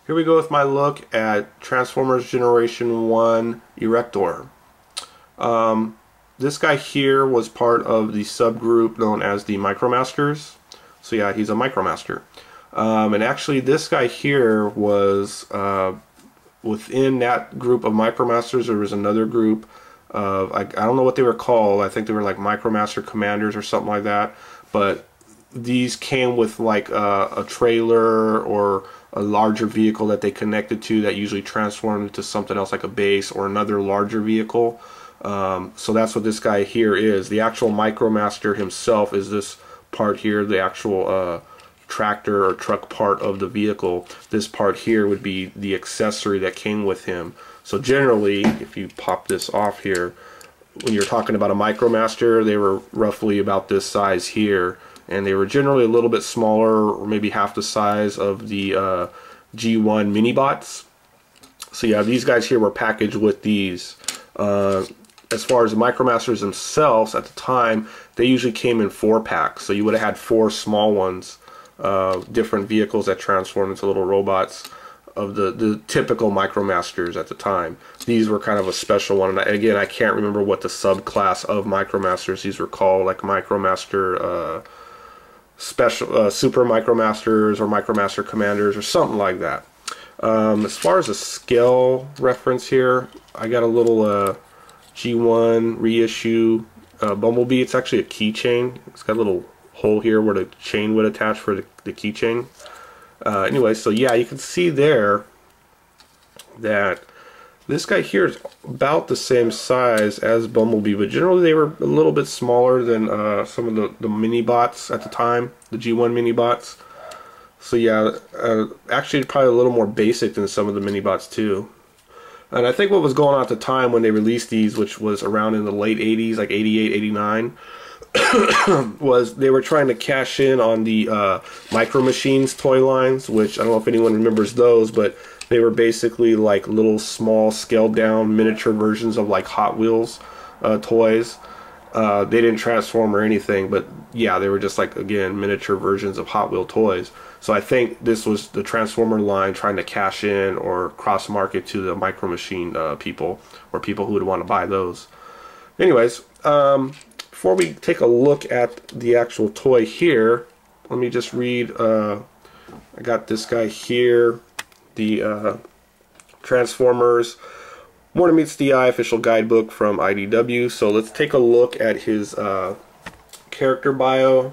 Here we go with my look at Transformers G1 Erector. This guy here was part of the subgroup known as the Micromasters. So yeah, he's a Micromaster. And actually this guy here was within that group of Micromasters. There was another group of, I don't know what they were called. I think they were like Micromaster Commanders or something like that. But these came with like a trailer or a larger vehicle that they connected to that usually transformed into something else like a base or another larger vehicle. So that's what this guy here is. The actual Micromaster himself is this part here, the actual tractor or truck part of the vehicle. This part here would be the accessory that came with him. So generally, if you pop this off here, when you're talking about a Micromaster, they were roughly about this size here. And they were generally a little bit smaller, or maybe half the size of the G1 mini-bots. So yeah, these guys here were packaged with these. As far as the Micromasters themselves, at the time, they usually came in 4-packs. So you would have had 4 small ones, different vehicles that transformed into little robots of the typical Micromasters at the time. These were kind of a special one. And again, I can't remember what the subclass of Micromasters these were called, like Micromaster special Super Micromasters or Micromaster Commanders or something like that. As far as a scale reference here, I got a little G1 reissue Bumblebee. It's actually a keychain. It's got a little hole here where the chain would attach for the keychain. Anyway, so yeah, you can see there that this guy here is about the same size as Bumblebee, but generally they were a little bit smaller than some of the mini-bots at the time, the G1 mini-bots. So yeah, actually probably a little more basic than some of the mini-bots too. And I think what was going on at the time when they released these, which was around in the late 80s, like 88, 89, was they were trying to cash in on the Micro Machines toy lines, which I don't know if anyone remembers those, but they were basically like little small scaled down miniature versions of like Hot Wheels toys. They didn't transform or anything, but yeah, they were just like, again, miniature versions of Hot Wheel toys. So I think this was the Transformer line trying to cash in or cross market to the Micro Machine people, or people who would want to buy those. Anyways, before we take a look at the actual toy here, let me just read, I got this guy here, the Transformers More Than Meets the Eye official guidebook from IDW. So let's take a look at his character bio.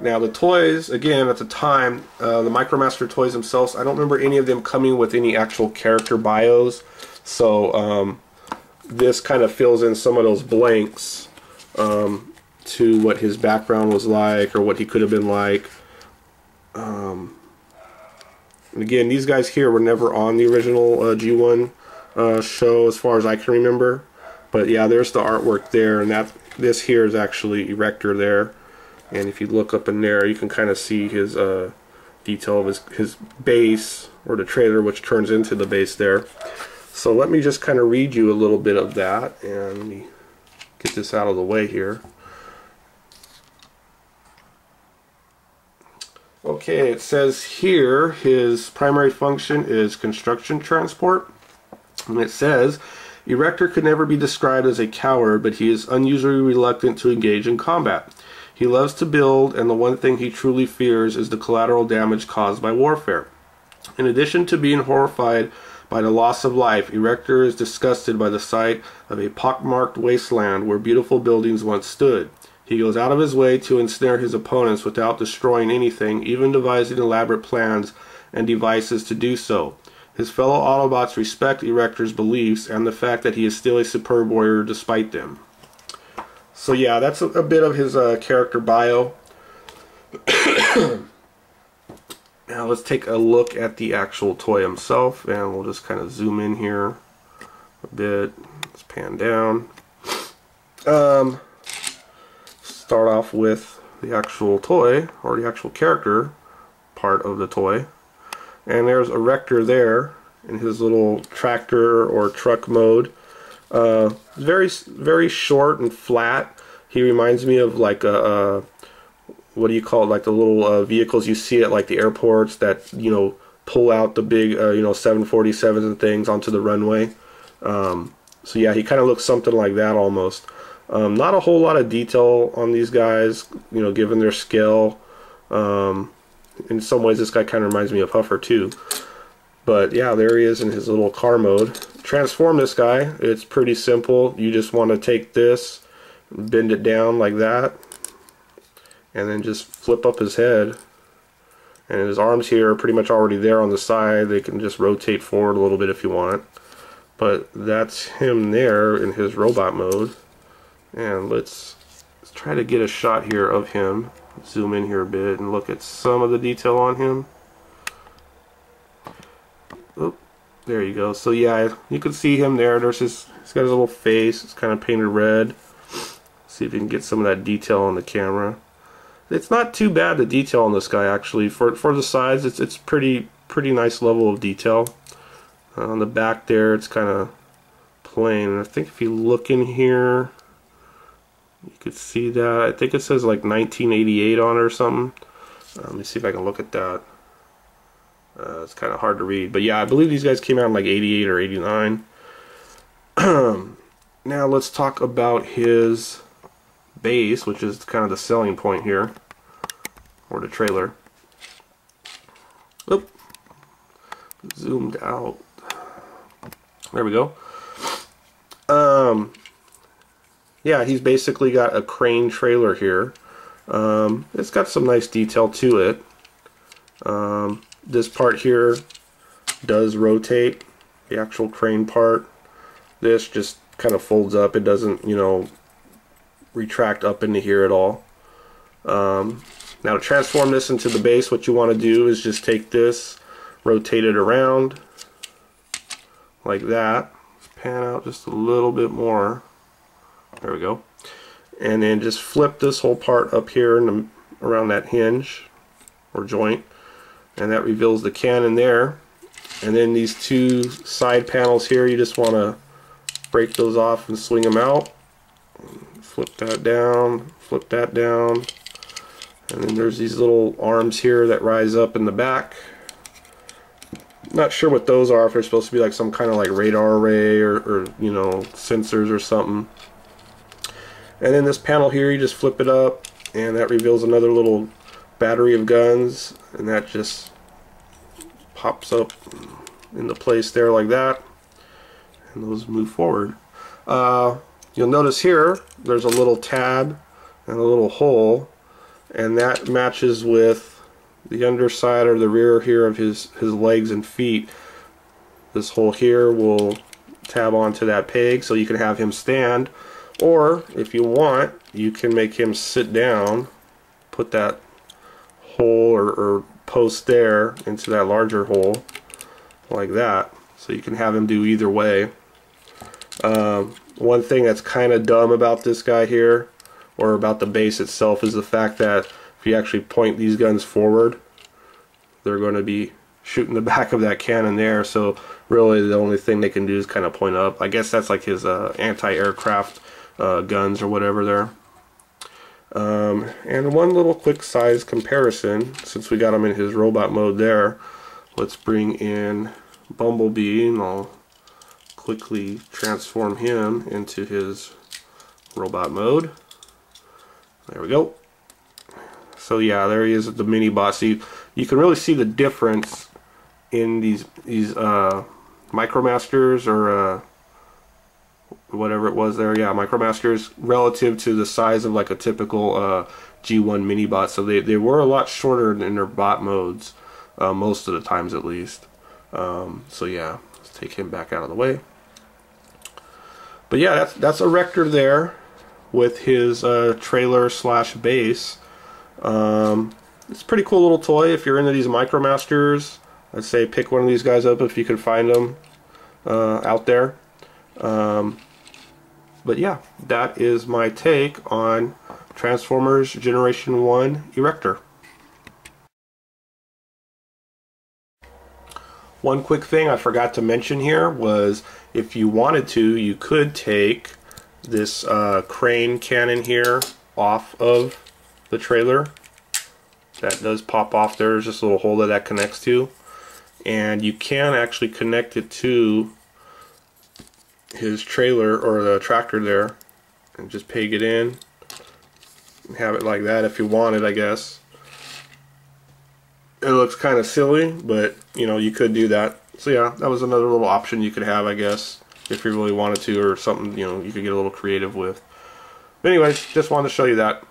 Now the toys, again, at the time, the Micromaster toys themselves, I don't remember any of them coming with any actual character bios. So this kind of fills in some of those blanks to what his background was like or what he could have been like. And again, these guys here were never on the original G1 show as far as I can remember. But yeah, there's the artwork there, and this here is actually Erector there. And if you look up in there, you can kind of see his detail of his base, or the trailer, which turns into the base there. So let me just kind of read you a little bit of that, and let me get this out of the way here. Okay, it says here his primary function is construction transport. And it says, Erector could never be described as a coward, but he is unusually reluctant to engage in combat. He loves to build, and the one thing he truly fears is the collateral damage caused by warfare. In addition to being horrified by the loss of life, Erector is disgusted by the sight of a pockmarked wasteland where beautiful buildings once stood. He goes out of his way to ensnare his opponents without destroying anything, even devising elaborate plans and devices to do so. His fellow Autobots respect Erector's beliefs and the fact that he is still a superb warrior despite them. So yeah, that's a bit of his character bio. Now let's take a look at the actual toy himself, and we'll just kind of zoom in here a bit. Let's pan down. Start off with the actual toy, or the actual character part of the toy. And there's Erector there in his little tractor or truck mode. Very short and flat. He reminds me of like a what do you call it, like the little vehicles you see at like the airports that, you know, pull out the big 747s and things onto the runway. So yeah, he kind of looks something like that almost. Not a whole lot of detail on these guys, given their scale. In some ways this guy kind of reminds me of Huffer too. But yeah, there he is in his little car mode. Transform this guy, it's pretty simple. You just want to take this, bend it down like that, and then just flip up his head. And his arms here are pretty much already there on the side. They can just rotate forward a little bit if you want. But that's him there in his robot mode. And let's try to get a shot here of him. Zoom in here a bit and look at some of the detail on him. Oh, there you go. So yeah, you can see him there. He's got his little face. It's kind of painted red. See if you can get some of that detail on the camera. It's not too bad, the detail on this guy actually. For the size, it's pretty nice level of detail. On the back there, it's kind of plain. I think if you look in here, you could see that. I think it says like 1988 on it or something. Let me see if I can look at that. It's kind of hard to read. But yeah, I believe these guys came out in like 88 or 89. Now let's talk about his base, which is kind of the selling point here. Or the trailer. Oop. Zoomed out. There we go. Yeah, he's basically got a crane trailer here. It's got some nice detail to it. This part here does rotate, the actual crane part. This just kind of folds up. It doesn't, retract up into here at all. Now to transform this into the base, what you want to do is just take this, rotate it around like that. Pan out just a little bit more. There we go. And then just flip this whole part up here around that hinge or joint, and that reveals the cannon there. And then these two side panels here, you just want to break those off and swing them out. Flip that down, flip that down. And then there's these little arms here that rise up in the back. Not sure what those are, if they're supposed to be like some kind of like radar array or sensors or something. And then this panel here, you just flip it up and that reveals another little battery of guns, and that just pops up into place there like that, and those move forward. You'll notice here there's a little tab and a little hole, and that matches with the underside or the rear here of his legs and feet. This hole here will tab onto that peg so you can have him stand, or if you want, you can make him sit down, put that hole or post there into that larger hole like that, so you can have him do either way. One thing that's kind of dumb about this guy here, or about the base itself, is the fact that if you actually point these guns forward, they're going to be shooting the back of that cannon there, so really the only thing they can do is kind of point up. I guess that's like his anti-aircraft guns or whatever there. And one little quick size comparison, since we got him in his robot mode there, let's bring in Bumblebee, and I'll quickly transform him into his robot mode. There we go. So yeah, there he is at the mini boss. See, you can really see the difference in these Micromasters, or whatever it was there. Yeah, Micromasters, relative to the size of like a typical G1 mini bot. So they were a lot shorter in their bot modes, most of the times at least. So yeah, let's take him back out of the way. But yeah, that's Erector there with his trailer slash base. It's a pretty cool little toy. If you're into these Micromasters, I'd say pick one of these guys up if you can find them out there. But yeah, that is my take on Transformers Generation 1 Erector. One quick thing I forgot to mention here was, if you wanted to, you could take this crane cannon here off of the trailer. That does pop off. There's just a little hole that connects to. and you can actually connect it to his trailer or the tractor there and just peg it in and have it like that if you wanted, I guess. It looks kind of silly, but you know, you could do that. So yeah, that was another little option you could have, I guess, if you really wanted to, or something, you know, you could get a little creative with. But anyways, just wanted to show you that.